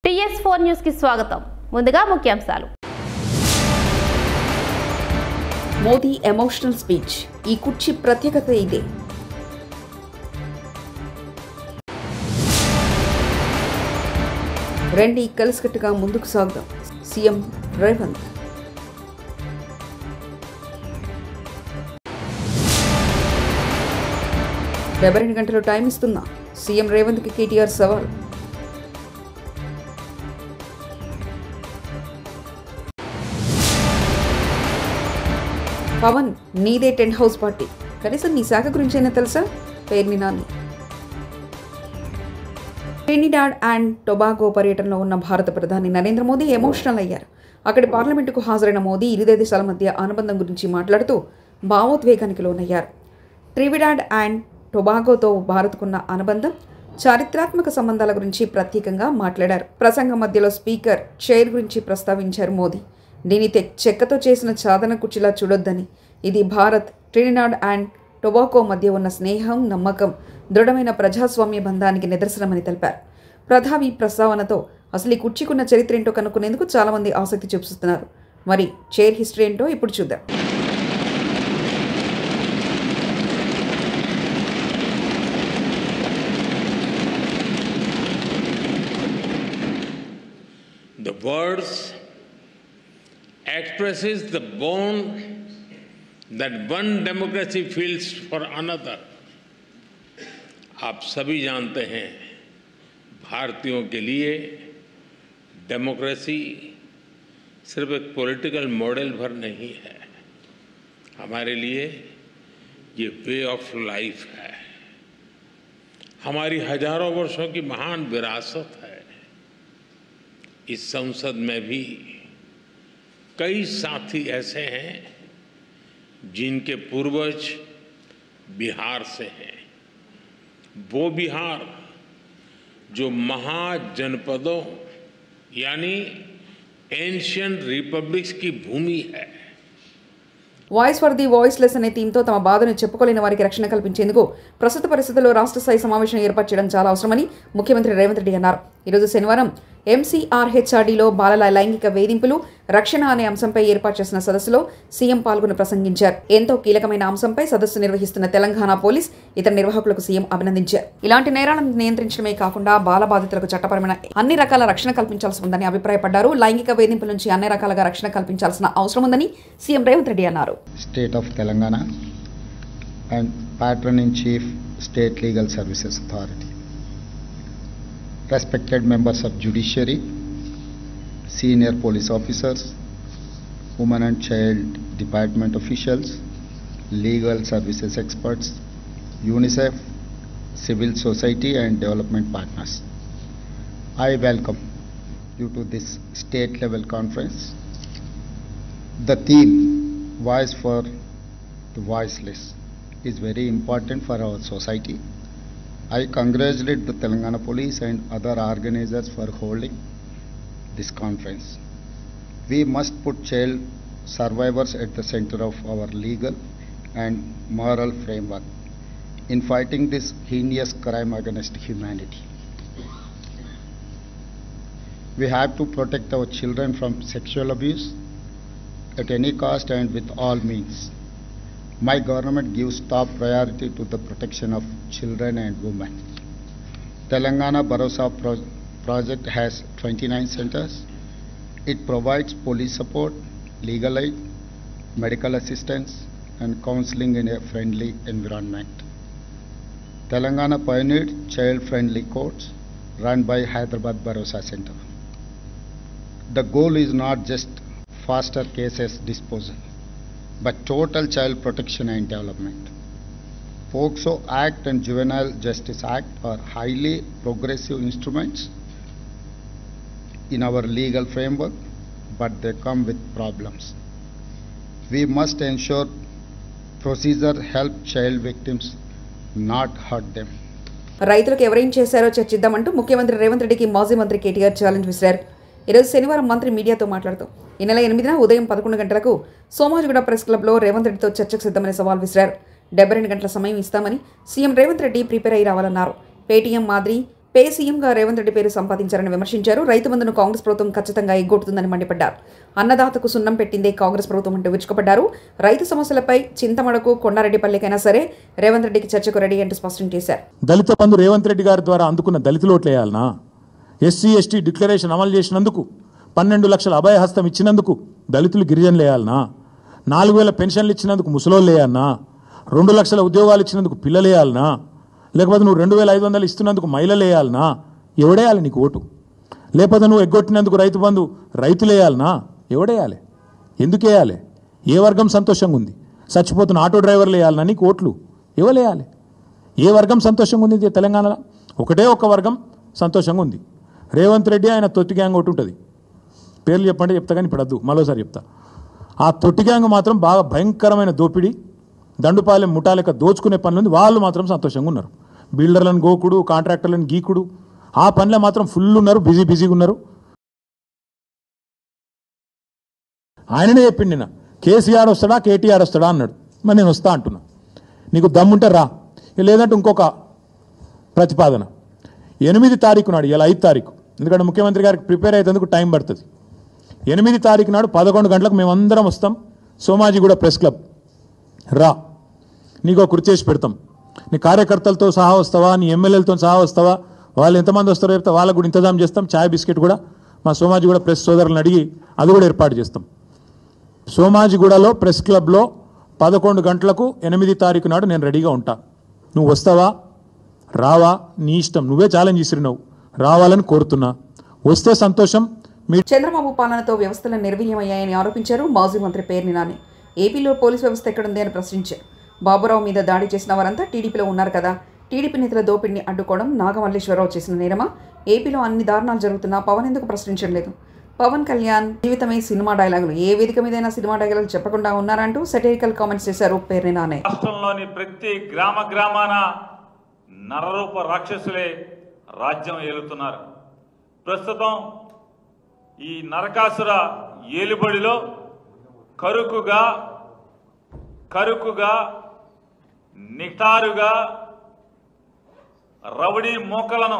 TS4 news కి స్వాగతం. ముందుగా ముఖ్యాంశాలు. Modi emotional speech. ఈ కుర్చీ ప్రత్యేకత ఇదే. రండి కలిసికట్టుగా ముందుకు సాగుదాం. సీఎం రేవంత్. డెబ్బై 2 గంటలు టైం ఇస్తున్నా. సీఎం రేవంత్కి కేటీఆర్ సవాల్. పవన్, నీదే టెంట్ హౌస్ పార్టీ. కనీసం నీ శాఖ గురించైనా తెలుసా? Perni Nani. Trinidad and Tobago పర్యటనలో ఉన్న భారత ప్రధాని నరేంద్ర మోదీ ఎమోషనల్ అయ్యారు. అక్కడి పార్లమెంటుకు హాజరైన మోదీ ఇరు దేశాల మధ్య అనుబంధం గురించి మాట్లాడుతూ భావోద్వేగానికి లోనయ్యారు. ట్రినిడాడ్ అండ్ టొబాగోతో భారత్కున్న అనుబంధం, చారిత్రాత్మక సంబంధాల గురించి ప్రత్యేకంగా మాట్లాడారు. ప్రసంగం మధ్యలో స్పీకర్ చైర్ గురించి ప్రస్తావించారు మోదీ. దీని చెక్కతో చేసిన చాదన కుర్చీలా చూడొద్దని, ఇది భారత్, ట్రినిడాడ్ అండ్ టొబాగో మధ్య ఉన్న స్నేహం, నమ్మకం, దృఢమైన ప్రజాస్వామ్య బంధానికి నిదర్శనమని తెలిపారు. ప్రధాని ప్రస్తావనతో అసలు ఈ కుర్చీకున్న చరిత్ర ఏంటో కనుక్కునేందుకు చాలామంది ఆసక్తి చూపిస్తున్నారు. మరి చైర్ హిస్టరీ ఏంటో ఇప్పుడు చూద్దాం. The words expresses the bond that one democracy feels for another. आप सभी जानते हैं, भारतीयों के लिए डेमोक्रेसी सिर्फ एक पॉलिटिकल मॉडल भर नहीं है, हमारे लिए ये वे ऑफ लाइफ है, हमारी हजारों वर्षों की महान विरासत है. इस संसद में भी कई साथी ऐसे हैं जिनके पूर्वज बिहार से हैं. वो बिहार जो महाजनपदों यानी एंशिएंट रिपब्लिक्स की भूमि है. వాయిస్ ఫర్ ది వాయిస్లెస్ అనే థీమ్తో తమ బాధను చెప్పుకోలేని వారికి రక్షణ కల్పించేందుకు ప్రస్తుత పరిస్థితుల్లో రాష్ట్ర స్థాయి సమావేశం ఏర్పాటు చేయడం చాలా అవసరమని ముఖ్యమంత్రి రేవంత్ రెడ్డి అన్నారు. ఈరోజు శనివారం MCRHRDలో బాలల లైంగిక వేధింపులు, రక్షణ అనే అంశంపై ఏర్పాటు చేసిన సదస్సులో సీఎం పాల్గొని ప్రసంగించారు. ఎంతో కీలకమైన అంశంపై సదస్సు నిర్వహిస్తున్న తెలంగాణ పోలీస్ ఇతర నిర్వాహకులకు సీఎం అభినందించారు. ఇలాంటి నేరాలను నియంత్రించడమే కాకుండా బాల బాధితులకు చట్టపరమైన అన్ని రకాల రక్షణ కల్పించాల్సి ఉందని అభిప్రాయపడ్డారు. లైంగిక వేధింపుల నుంచి అన్ని రకాలుగా రక్షణ కల్పించాల్సిన అవసరం ఉందని సీఎం రేవంత్ రెడ్డి అన్నారు. State of Telangana and Patron in Chief State Legal Services Authority, respected members of judiciary, senior police officers, women and child department officials, legal services experts, UNICEF, civil society and development partners, I welcome you to this state level conference. The theme, Voice for the Voiceless, is very important for our society. I congratulate the Telangana Police and other organizers for holding this conference. We must put child survivors at the center of our legal and moral framework in fighting this heinous crime against humanity. We have to protect our children from sexual abuse at any cost and with all means. My government gives top priority to the protection of children and women. Telangana Bharosa project has 29 centers. It provides police support, legal aid, medical assistance and counseling in a friendly environment. Telangana pioneered child-friendly courts run by Hyderabad Bharosa Center. The goal is not just faster cases disposal, but total child protection and development. POCSO Act and Juvenile Justice Act are highly progressive instruments in our legal framework, but they come with problems. We must ensure procedure help child victims, not hurt them. రైతులకు ఎవరేం చేశారో చర్చిద్దామంటూ ముఖ్యమంత్రి రేవంత్ రెడ్డికి మాజీ మంత్రి KTR challenge విసిరారు. ఈరోజు శనివారం మంత్రి మీడియాతో మాట్లాడుతూ ఈ నెల 8న ఉదయం 11 గంటలకు సోమాజిగూడ ప్రెస్ క్లబ్లో రేవంత్ రెడ్డితో చర్చకు సిద్ధమని సవాల్ విసిరారు. 72 గంటల సమయం ఇస్తామని సీఎం రేవంత్ రెడ్డి ప్రిపేర్ అయి రావాలన్నారు. పేటీఎం మాదిరి పే సీఎంగా రేవంత్ రెడ్డి పేరు సంపాదించారని విమర్శించారు. రైతు బంధును కాంగ్రెస్ ప్రభుత్వం ఖచ్చితంగా ఎగ్గొడుతుందని మండిపడ్డారు. అన్నదాతకు సున్నం పెట్టిందే కాంగ్రెస్ ప్రభుత్వం అంటూ విరుచుకుపడ్డారు. రైతు సమస్యలపై చింతమడకు కొండారెడ్డిపల్లికైనా సరే రేవంత్ రెడ్డికి చర్చకు రెడీ అంటూ స్పష్టం చేశారు. దళిత బంధు రేవంత్ రెడ్డి గారి ద్వారా అందుకున్న దళితులు ఓట్లేయాలనా? ఎస్సీ ఎస్టీ డిక్లరేషన్ అమలు చేసినందుకు 12 లక్షల అభయహస్తం ఇచ్చినందుకు దళితులు గిరిజనులు వేయాలనా? 4,000 పెన్షన్లు ఇచ్చినందుకు ముసలోళ్ళు వేయాలనా? 2 లక్షల ఉద్యోగాలు ఇచ్చినందుకు పిల్లలు వేయాలనా? లేకపోతే నువ్వు 2,500 ఇస్తున్నందుకు మహిళలు వేయాలనా? ఎవడేయాలి నీకు ఓటు? లేకపోతే నువ్వు ఎగ్గొట్టినందుకు రైతు బంధు రైతులు వేయాలనా? ఎవడేయాలి? ఎందుకు వేయాలి? ఏ వర్గం సంతోషంగా ఉంది? చచ్చిపోతున్న ఆటో డ్రైవర్లు వేయాలనా నీకు ఓట్లు? ఎవరు వేయాలి? ఏ వర్గం సంతోషంగా ఉంది తెలంగాణలో? ఒకటే ఒక వర్గం సంతోషంగా ఉంది. రేవంత్ రెడ్డి ఆయన తొట్టి గ్యాంగ్ ఒకటి ఉంటుంది, పేర్లు చెప్పండి చెప్తా కానీ ఇప్పుడు వద్దు, మరోసారి చెప్తా. ఆ తొట్టి గ్యాంగ్ మాత్రం బాగా భయంకరమైన దోపిడీ, దండుపాలెం ముఠాలెక్క దోచుకునే పనులు ఉంది. వాళ్ళు మాత్రం సంతోషంగా ఉన్నారు. బిల్డర్లను గోకుడు, కాంట్రాక్టర్లను గీకుడు, ఆ పనిలో మాత్రం ఫుల్ ఉన్నారు, బిజీగా ఉన్నారు. ఆయననే చెప్పిండి నిన్న, కేసీఆర్ వస్తాడా కేటీఆర్ వస్తాడా అన్నాడు. మరి నేను వస్తా అంటున్నా, నీకు దమ్ముంటే రా, లేదంటే ఇంకొక ప్రతిపాదన 8 తారీఖు నాడు, ఇలా 5 తారీఖు, ఎందుకంటే ముఖ్యమంత్రి గారికి ప్రిపేర్ అయ్యేందుకు టైం పడుతుంది. 8 తారీఖు నాడు 11 గంటలకు మేమందరం వస్తాం, సోమాజిగూడ ప్రెస్ క్లబ్ రా, నీకు కుర్చీ చేసి పెడతాం. నీ కార్యకర్తలతో సహా వస్తావా, నీ ఎమ్మెల్యేలతో సహా వస్తావా, వాళ్ళు ఎంతమంది వస్తారో చెప్తే వాళ్ళకు కూడా ఇంతజాం చేస్తాం. ఛాయ్ బిస్కెట్ కూడా మా సోమాజిగూడ ప్రెస్ సోదరులను అడిగి అది కూడా ఏర్పాటు చేస్తాం. సోమాజిగూడలో ప్రెస్ క్లబ్లో 11 గంటలకు 8 తారీఖు నాడు నేను రెడీగా ఉంటా. నువ్వు వస్తావా రావా నీ ఇష్టం, నువ్వే ఛాలెంజ్ ఇస్తున్నావు, రావాలని కోరుతున్నా. వస్తే సంతోషం. చంద్రబాబు పాలనతో వ్యవస్థలు నిర్వీర్యమయ్యాయని ఆరోపించారు మాజీ మంత్రి పేర్ని నాని. ఏపీలో పోలీస్ వ్యవస్థ ఎక్కడుంది అని ప్రశ్నించారు. బాబురావు మీద దాడి చేసిన వారంతా టీడీపీలో ఉన్నారు కదా, టీడీపీ నేతల దోపిడిని అడ్డుకోవడం నాగమల్లేశ్వరరావు చేసిన నేరమా? ఏపీలో అన్ని దారుణాలు జరుగుతున్నా పవన్ ఎందుకు ప్రశ్నించడం లేదు? పవన్ కళ్యాణ్ జీవితమే సినిమా డైలాగులు, ఏ వేదిక మీదైనా సినిమా డైలాగులు చెప్పకుండా ఉన్నారంటూ సెటైరికల్ కామెంట్స్ చేశారు పేర్ని నాని. రాష్ట్రంలోని ప్రతి గ్రామాన నరరూప రాక్షసులే రాజ్యం ఏలుతున్నారు. ప్రస్తుతం ఈ నరకాసుర ఏలుబడిలో కరుకుగా నిటారుగా రౌడీ మోకలను,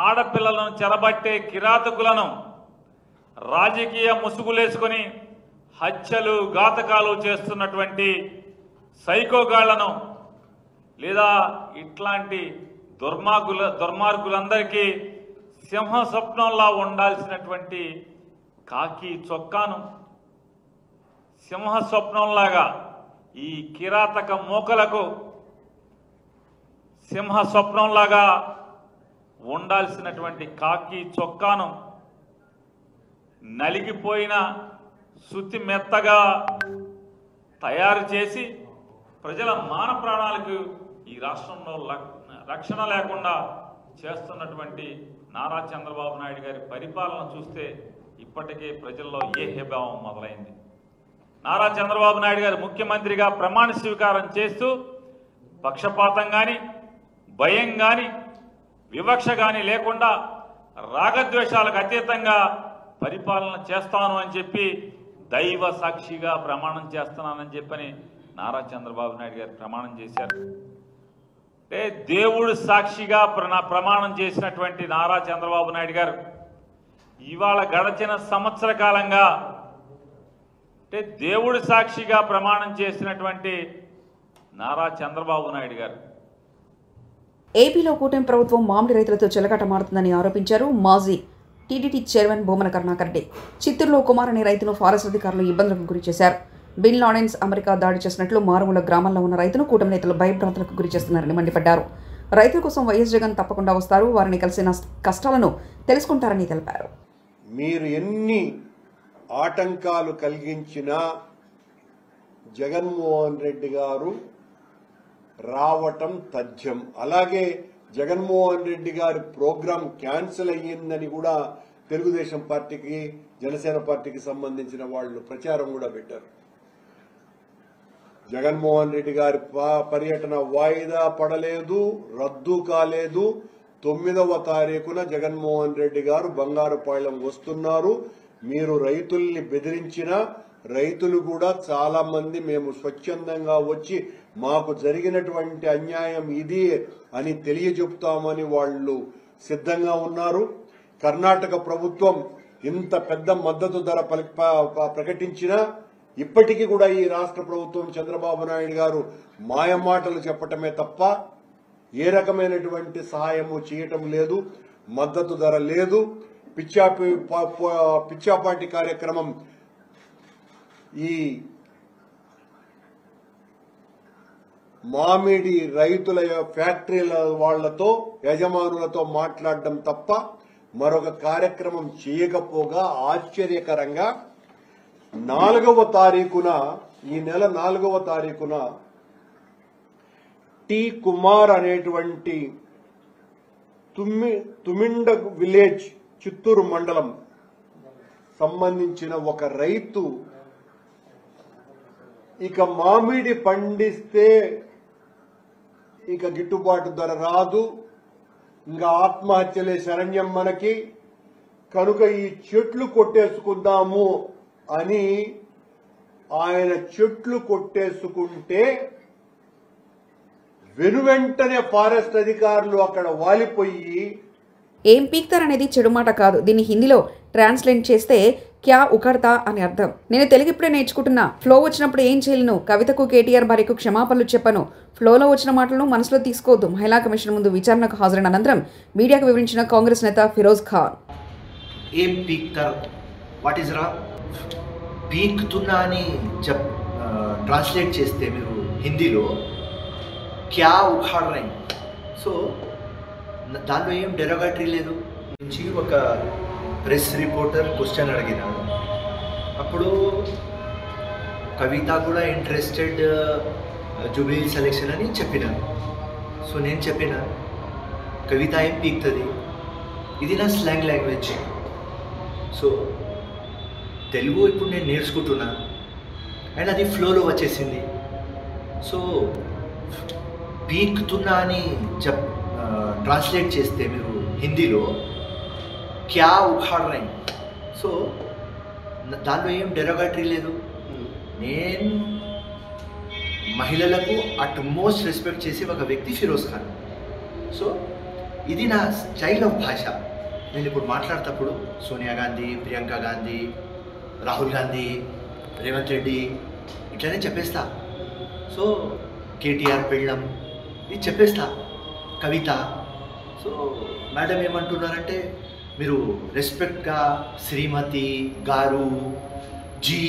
ఆడపిల్లలను చెరబట్టే కిరాతకులను, రాజకీయ ముసుగులేసుకొని హత్యలు ఘాతకాలు చేస్తున్నటువంటి సైకోగాళ్లను, లేదా ఇట్లాంటి దుర్మార్గులందరికీ సింహ స్వప్నంలా ఉండాల్సినటువంటి కాకి చొక్కాను సింహ స్వప్నంలాగా, ఈ కిరాతక మూకలకు సింహ స్వప్నంలాగా ఉండాల్సినటువంటి కాకి చొక్కాను నలిగిపోయిన శుద్ధి మెత్తగా తయారు చేసి ప్రజల మాన ప్రాణాలకు ఈ రాష్ట్రంలో రక్షణ లేకుండా చేస్తున్నటువంటి నారా చంద్రబాబు నాయుడు గారి పరిపాలన చూస్తే ఇప్పటికే ప్రజల్లో ఏహ్యభావం మొదలైంది. నారా చంద్రబాబు నాయుడు గారు ముఖ్యమంత్రిగా ప్రమాణ స్వీకారం చేస్తూ పక్షపాతం కానీ, భయం కానీ, వివక్ష కానీ లేకుండా రాగద్వేషాలకు అతీతంగా పరిపాలన చేస్తాను అని చెప్పి దైవ సాక్షిగా ప్రమాణం చేస్తున్నానని చెప్పని నారా చంద్రబాబు నాయుడు గారు ప్రమాణం చేశారు. అంటే దేవుడు సాక్షిగా ప్రమాణం చేసినటువంటి నారా చంద్రబాబు నాయుడు గారు ఇవాళ గడచిన సంవత్సర కాలంగా అంటే దేవుడు సాక్షిగా ప్రమాణం చేసినటువంటి నారా చంద్రబాబు నాయుడు గారు ఏపీలో కూటమి ప్రభుత్వం మామిడి రైతులతో చెలగాట మారుతుందని ఆరోపించారు మాజీ టీడీటీ చైర్మన్ భూమన కరుణాకర్ రెడ్డి. చిత్తూరులో కుమార్ అనే రైతును ఫారెస్ట్ అధికారులు ఇబ్బందులకు గురి చేశారు. బిన్ లాడెన్స్ అమెరికా దాడి చేసినట్లు మారుమూల గ్రామాల్లో ఉన్న రైతును కూటమి నేతలు భయభ్రాంతులకు గురి చేస్తున్నారని మండిపడ్డారు. రైతుల కోసం వైఎస్ జగన్ తప్పకుండా వస్తారు, వారిని కలిసిన కష్టాలను తెలుసుకుంటారని తెలిపారు. మీరు ఎన్ని ఆటంకాలు కలిగించినా జగన్మోహన్ రెడ్డి గారు రావటం తథ్యం. అలాగే జగన్మోహన్ రెడ్డి గారి ప్రోగ్రాం క్యాన్సిల్ అయ్యిందని కూడా తెలుగుదేశం పార్టీకి, జనసేన పార్టీకి సంబంధించిన వాళ్ళు ప్రచారం కూడా పెట్టారు. జగన్మోహన్ రెడ్డి గారి పర్యటన వాయిదా పడలేదు, రద్దు కాలేదు. 9వ తారీఖున జగన్మోహన్ రెడ్డి గారు బంగారుపాళ్యం వస్తున్నారు. మీరు రైతుల్ని బెదిరించినా రైతులు కూడా చాలా మంది మేము స్వచ్ఛందంగా వచ్చి మాకు జరిగినటువంటి అన్యాయం ఇది అని తెలియజెప్తామని వాళ్ళు సిద్ధంగా ఉన్నారు. కర్ణాటక ప్రభుత్వం ఇంత పెద్ద మద్దతు ధర ప్రకటించినా ఇప్పటికీ కూడా ఈ రాష్ట్ర ప్రభుత్వం చంద్రబాబు నాయుడు గారు మాయమాటలు చెప్పటమే తప్ప ఏ రకమైనటువంటి సహాయము చేయటం లేదు. మద్దతు ధర లేదు. పిచ్చాపాటి కార్యక్రమం ఈ మామిడి రైతుల ఫ్యాక్టరీల వాళ్లతో యజమానులతో మాట్లాడడం తప్ప మరొక కార్యక్రమం చేయకపోగా ఆశ్చర్యకరంగా 4వ తారీఖున ఈ నెల 4వ తారీఖున టి కుమార్ అనేటువంటి తుమిండ విలేజ్ చిత్తూరు మండలం సంబంధించిన ఒక రైతు ఇక మామిడి పండిస్తే ఇక గిట్టుబాటు ధర రాదు, ఇంకా ఆత్మహత్యలే శరణ్యం మనకి, కనుక ఈ చెట్లు కొట్టేసుకుందాము అని ఆయన చెట్లు కొట్టేసుకుంటే వెనువెంటనే ఫారెస్ట్ అధికారులు అక్కడ వాలిపోయి ఏం పీక్తారనేది చెడు మాట కాదు. దీన్ని హిందీలో ట్రాన్స్లేట్ చేస్తే క్యా ఉకర్తా అని అర్థం. నేను తెలుగు ఇప్పుడే నేర్చుకుంటున్నా. ఫ్లో వచ్చినప్పుడు ఏం చేయలేను. కవితకు కేటీఆర్ భార్యకు క్షమాపణలు చెప్పను. ఫ్లోలో వచ్చిన మాటలను మనసులో తీసుకోవద్దు. మహిళా కమిషన్ ముందు విచారణకు హాజరైన అనంతరం మీడియాకు వివరించిన కాంగ్రెస్ నేత ఫిరోజ్ ఖాన్. ఏం పీక్తారు, వాట్ ఈస్ రా పీక్తున్నా అని ట్రాన్స్లేట్ చేస్తే మీరు హిందీలో క్యా ఉఖాడ్ రై. సో దానిలో ఏం డెరోగేటరీ లేదు. నుంచి ఒక ప్రెస్ రిపోర్టర్ క్వశ్చన్ అడిగినాడు. అప్పుడు కవిత కూడా ఇంట్రెస్టెడ్ జూబ్లీ సెలెక్షన్ అని చెప్పినాను. సో నేను చెప్పిన కవిత ఏం పీక్తుంది, ఇది నా స్లాంగ్ లాంగ్వేజ్. సో తెలుగు ఇప్పుడు నేను నేర్చుకుంటున్నా అండ్ అది ఫ్లోలో వచ్చేసింది. సో పీక్తున్నా అని ట్రాన్స్లేట్ చేస్తే మీరు హిందీలో క్యా ఉఖాడ్ రై. సో దానిలో ఏం డెరోగేటరీ లేదు. నేను మహిళలకు అట్మోస్ట్ రెస్పెక్ట్ చేసే ఒక వ్యక్తి ఫిరోజ్ ఖాన్. సో ఇది నా స్టైల్ ఆఫ్ భాష. నేను ఇప్పుడు మాట్లాడేటప్పుడు సోనియా గాంధీ, ప్రియాంక గాంధీ, రాహుల్ గాంధీ, రేవంత్ రెడ్డి ఇట్లనే చెప్పేస్తా. సో కేటీఆర్ పెళ్ళం ఇది చెప్పేస్తా, కవిత. సో మేడం ఏమంటున్నారంటే మీరు రెస్పెక్ట్గా శ్రీమతి గారు జీ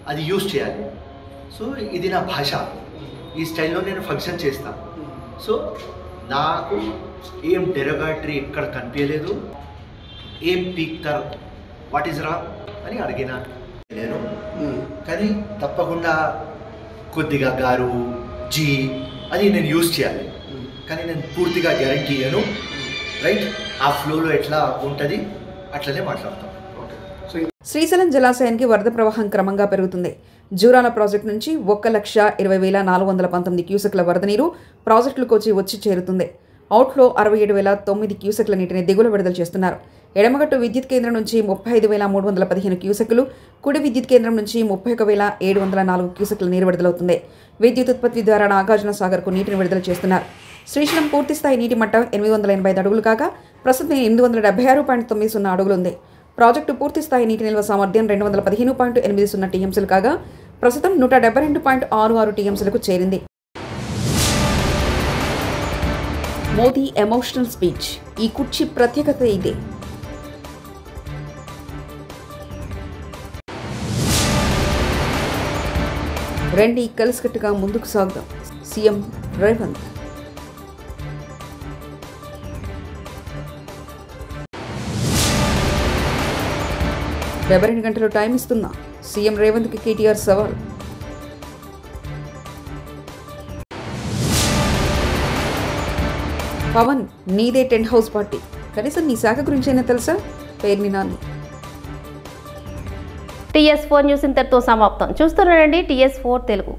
అది యూజ్ చేయాలి. సో ఇది నా భాష. ఈ స్టైల్లో నేను ఫంక్షన్ చేస్తాను. సో నాకు ఏం డెరోగేటరీ ఇక్కడ కనిపించలేదు. ఏం పీక్తారు, వాట్ ఈస్ రా అని అడిగినా నేను. కానీ తప్పకుండా కొద్దిగా గారు జీ అది నేను యూజ్ చేయాలి. కానీ నేను పూర్తిగా గ్యారంటీ ఇయ్యను. రైట్, ఆ ఫ్లోలో ఎట్లా ఉంటుంది అట్లనే మాట్లాడతాం. శ్రీశైలం జలాశయానికి వరద ప్రవాహం క్రమంగా పెరుగుతుంది. జూరాల ప్రాజెక్టు నుంచి 1,20,419 క్యూసెక్ల వరద నీరు ప్రాజెక్టులకు వచ్చి చేరుతుంది. అవుట్ఫ్లో 67,009 క్యూసెక్ల నీటిని దిగులు విడుదల చేస్తున్నారు. ఎడమగట్టు విద్యుత్ కేంద్రం నుంచి 35,315 క్యూసెక్లు, కుడి విద్యుత్ కేంద్రం నుంచి 31,704 క్యూసెక్ల నీరు విడుదలవుతుంది. విద్యుత్ ఉత్పత్తి ద్వారా నాగార్జున సాగర్కు నీటిని విడుదల చేస్తున్నారు. శ్రీశైలం పూర్తిస్థాయి నీటి మట్టం 885 అడుగులు కాగా ప్రస్తుతం 876.90 అడుగులు ఉంది. ప్రాజెక్టు పూర్తిస్థాయి నీటి నిల్వ సామర్థ్యం 215.80 టీఎంసీలు కాగా ప్రస్తుతం 172.66 టీఎంసీలకు చేరింది. Modi emotional speech. ఈ కుర్చీ ప్రత్యేకత ఇదే. రండి కలిసికట్టుగా ముందుకు సాగుదాం. సీఎం రేవంత్. ఫిబ్రవరి 2 గంటలు టైం ఇస్తున్నా. సీఎం రేవంత్కి కేటీఆర్ సవాల్. పవన్, నీదే టెంట్ హౌస్ పార్టీ. కనీసం నీ శాఖ గురించైనా తెలుసా? పేర్ని నాని. TS4 న్యూస్ ఇంతటితో సమాప్తం. చూస్తున్నారండి TS4 తెలుగు.